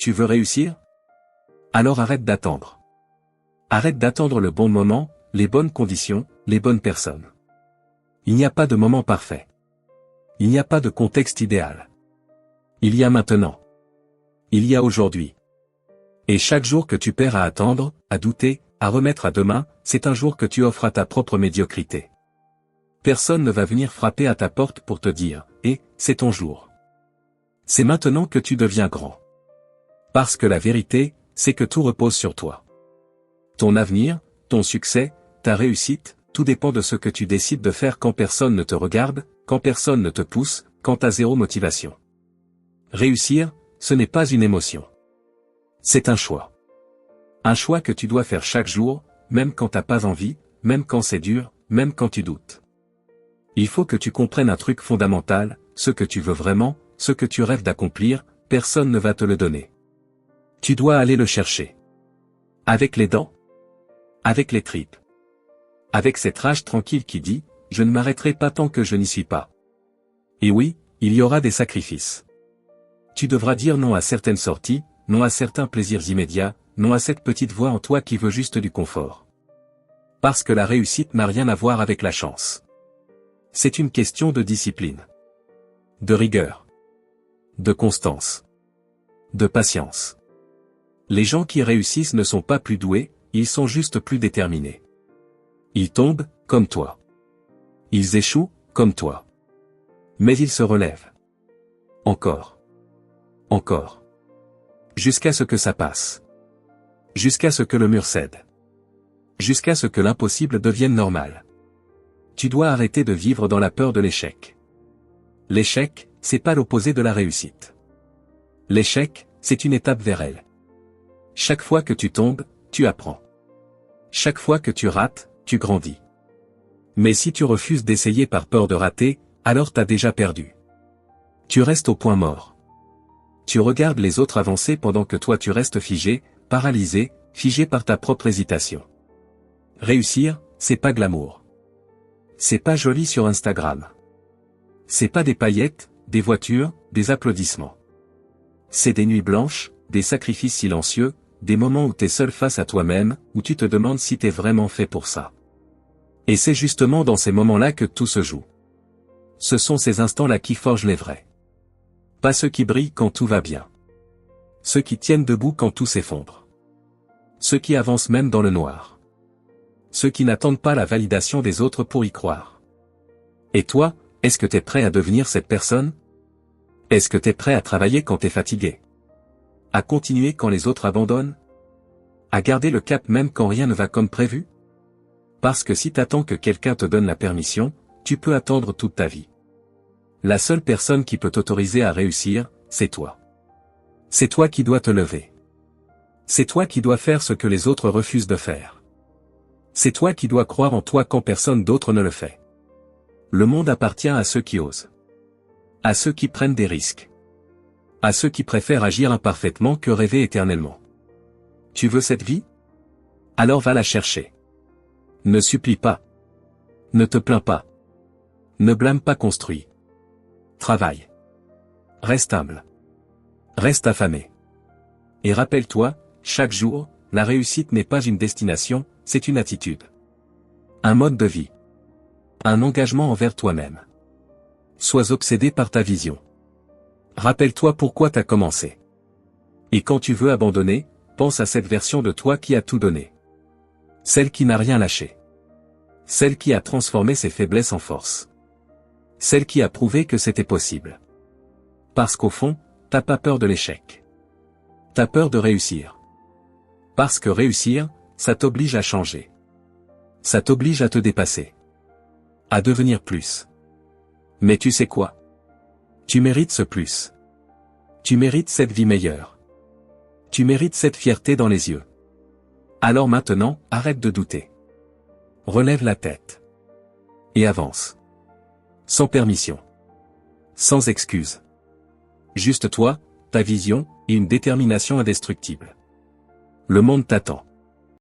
Tu veux réussir? Alors arrête d'attendre. Arrête d'attendre le bon moment, les bonnes conditions, les bonnes personnes. Il n'y a pas de moment parfait. Il n'y a pas de contexte idéal. Il y a maintenant. Il y a aujourd'hui. Et chaque jour que tu perds à attendre, à douter, à remettre à demain, c'est un jour que tu offres à ta propre médiocrité. Personne ne va venir frapper à ta porte pour te dire « Eh, c'est ton jour ». C'est maintenant que tu deviens grand. Parce que la vérité, c'est que tout repose sur toi. Ton avenir, ton succès, ta réussite, tout dépend de ce que tu décides de faire quand personne ne te regarde, quand personne ne te pousse, quand t'as zéro motivation. Réussir, ce n'est pas une émotion. C'est un choix. Un choix que tu dois faire chaque jour, même quand t'as pas envie, même quand c'est dur, même quand tu doutes. Il faut que tu comprennes un truc fondamental, ce que tu veux vraiment, ce que tu rêves d'accomplir, personne ne va te le donner. Tu dois aller le chercher. Avec les dents. Avec les tripes. Avec cette rage tranquille qui dit, je ne m'arrêterai pas tant que je n'y suis pas. Et oui, il y aura des sacrifices. Tu devras dire non à certaines sorties, non à certains plaisirs immédiats, non à cette petite voix en toi qui veut juste du confort. Parce que la réussite n'a rien à voir avec la chance. C'est une question de discipline. De rigueur. De constance. De patience. Les gens qui réussissent ne sont pas plus doués, ils sont juste plus déterminés. Ils tombent, comme toi. Ils échouent, comme toi. Mais ils se relèvent. Encore. Encore. Jusqu'à ce que ça passe. Jusqu'à ce que le mur cède. Jusqu'à ce que l'impossible devienne normal. Tu dois arrêter de vivre dans la peur de l'échec. L'échec, c'est pas l'opposé de la réussite. L'échec, c'est une étape vers elle. Chaque fois que tu tombes, tu apprends. Chaque fois que tu rates, tu grandis. Mais si tu refuses d'essayer par peur de rater, alors t'as déjà perdu. Tu restes au point mort. Tu regardes les autres avancer pendant que toi tu restes figé, paralysé, figé par ta propre hésitation. Réussir, c'est pas glamour. C'est pas joli sur Instagram. C'est pas des paillettes, des voitures, des applaudissements. C'est des nuits blanches, des sacrifices silencieux, des moments où t'es seul face à toi-même, où tu te demandes si t'es vraiment fait pour ça. Et c'est justement dans ces moments-là que tout se joue. Ce sont ces instants-là qui forgent les vrais. Pas ceux qui brillent quand tout va bien. Ceux qui tiennent debout quand tout s'effondre. Ceux qui avancent même dans le noir. Ceux qui n'attendent pas la validation des autres pour y croire. Et toi, est-ce que t'es prêt à devenir cette personne? Est-ce que t'es prêt à travailler quand t'es fatigué? À continuer quand les autres abandonnent? À garder le cap même quand rien ne va comme prévu? Parce que si t'attends que quelqu'un te donne la permission, tu peux attendre toute ta vie. La seule personne qui peut t'autoriser à réussir, c'est toi. C'est toi qui dois te lever. C'est toi qui dois faire ce que les autres refusent de faire. C'est toi qui dois croire en toi quand personne d'autre ne le fait. Le monde appartient à ceux qui osent. À ceux qui prennent des risques. À ceux qui préfèrent agir imparfaitement que rêver éternellement. Tu veux cette vie? Alors va la chercher. Ne supplie pas. Ne te plains pas. Ne blâme pas construit. Travaille. Reste humble. Reste affamé. Et rappelle-toi, chaque jour, la réussite n'est pas une destination, c'est une attitude. Un mode de vie. Un engagement envers toi-même. Sois obsédé par ta vision. Rappelle-toi pourquoi t'as commencé. Et quand tu veux abandonner, pense à cette version de toi qui a tout donné. Celle qui n'a rien lâché. Celle qui a transformé ses faiblesses en force. Celle qui a prouvé que c'était possible. Parce qu'au fond, t'as pas peur de l'échec. T'as peur de réussir. Parce que réussir, ça t'oblige à changer. Ça t'oblige à te dépasser. À devenir plus. Mais tu sais quoi? Tu mérites ce plus. Tu mérites cette vie meilleure. Tu mérites cette fierté dans les yeux. Alors maintenant, arrête de douter. Relève la tête. Et avance. Sans permission. Sans excuse. Juste toi, ta vision, et une détermination indestructible. Le monde t'attend.